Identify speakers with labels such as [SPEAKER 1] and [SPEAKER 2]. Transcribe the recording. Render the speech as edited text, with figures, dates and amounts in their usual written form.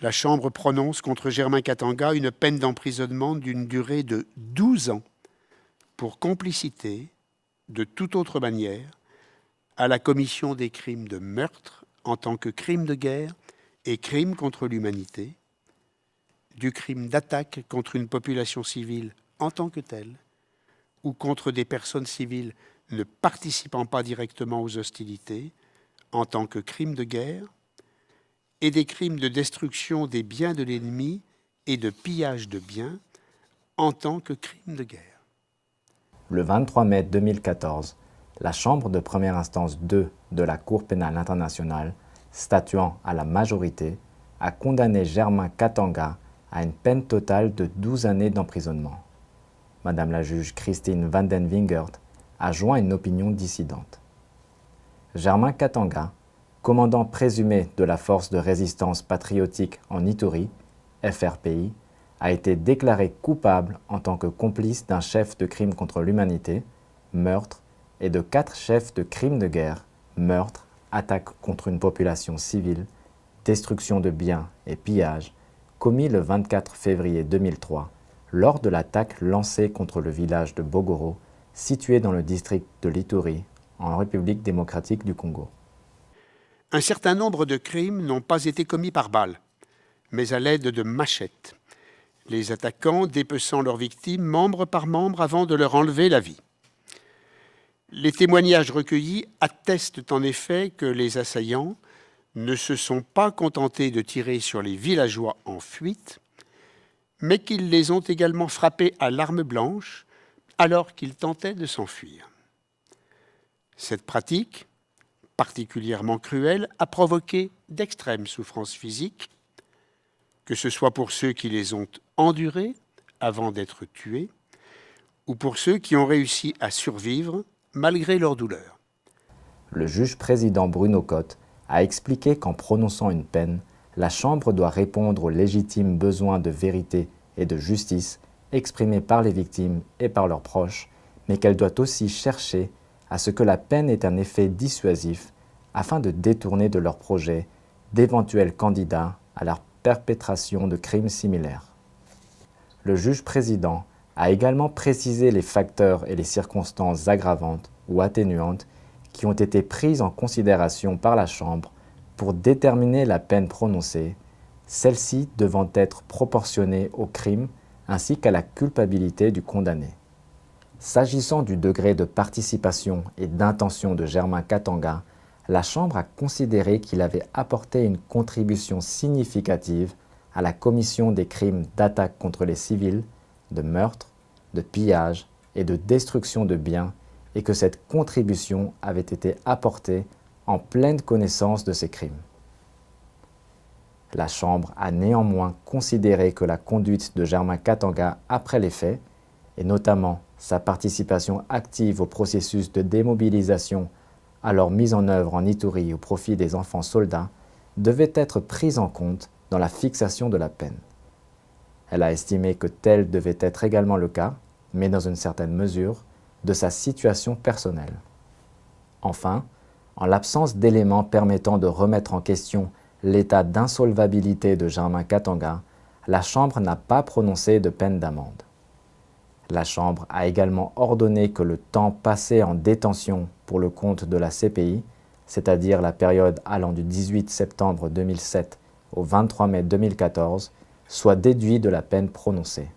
[SPEAKER 1] la Chambre prononce contre Germain Katanga une peine d'emprisonnement d'une durée de 12 ans pour complicité, de toute autre manière, à la commission des crimes de meurtre en tant que crime de guerre et crime contre l'humanité, du crime d'attaque contre une population civile en tant que telle, ou contre des personnes civiles ne participant pas directement aux hostilités, en tant que crime de guerre, et des crimes de destruction des biens de l'ennemi et de pillage de biens, en tant que crime de guerre.
[SPEAKER 2] Le 23 mai 2014, la Chambre de première instance 2 de la Cour pénale internationale, statuant à la majorité, a condamné Germain Katanga à une peine totale de 12 années d'emprisonnement. Madame la juge Christine Vanden Wingert a joint une opinion dissidente. Germain Katanga, commandant présumé de la Force de résistance patriotique en Ituri, FRPI, a été déclaré coupable en tant que complice d'un chef de crime contre l'humanité, meurtre, et de 4 chefs de crimes de guerre, meurtre, attaque contre une population civile, destruction de biens et pillage, commis le 24 février 2003 lors de l'attaque lancée contre le village de Bogoro, situé dans le district de l'Ituri, en République démocratique du Congo.
[SPEAKER 1] Un certain nombre de crimes n'ont pas été commis par balle, mais à l'aide de machettes, les attaquants dépeçant leurs victimes membre par membre avant de leur enlever la vie. Les témoignages recueillis attestent en effet que les assaillants ne se sont pas contentés de tirer sur les villageois en fuite, mais qu'ils les ont également frappés à l'arme blanche alors qu'ils tentaient de s'enfuir. Cette pratique, particulièrement cruelle, a provoqué d'extrêmes souffrances physiques, que ce soit pour ceux qui les ont endurées avant d'être tués, ou pour ceux qui ont réussi à survivre malgré leur douleur.
[SPEAKER 2] Le juge-président Bruno Cotte a expliqué qu'en prononçant une peine, la Chambre doit répondre aux légitimes besoins de vérité et de justice exprimés par les victimes et par leurs proches, mais qu'elle doit aussi chercher à ce que la peine ait un effet dissuasif afin de détourner de leur projet d'éventuels candidats à la perpétration de crimes similaires. Le juge-président a également précisé les facteurs et les circonstances aggravantes ou atténuantes qui ont été prises en considération par la Chambre pour déterminer la peine prononcée, celle-ci devant être proportionnée au crime ainsi qu'à la culpabilité du condamné. S'agissant du degré de participation et d'intention de Germain Katanga, la Chambre a considéré qu'il avait apporté une contribution significative à la commission des crimes d'attaque contre les civils, de meurtre, de pillage et de destruction de biens, et que cette contribution avait été apportée en pleine connaissance de ces crimes. La Chambre a néanmoins considéré que la conduite de Germain Katanga après les faits, et notamment sa participation active au processus de démobilisation alors mise en œuvre en Ituri au profit des enfants soldats, devait être prise en compte dans la fixation de la peine. Elle a estimé que tel devait être également le cas, mais dans une certaine mesure, de sa situation personnelle. Enfin, en l'absence d'éléments permettant de remettre en question l'état d'insolvabilité de Germain Katanga, la Chambre n'a pas prononcé de peine d'amende. La Chambre a également ordonné que le temps passé en détention pour le compte de la CPI, c'est-à-dire la période allant du 18 septembre 2007 au 23 mai 2014, soit déduit de la peine prononcée.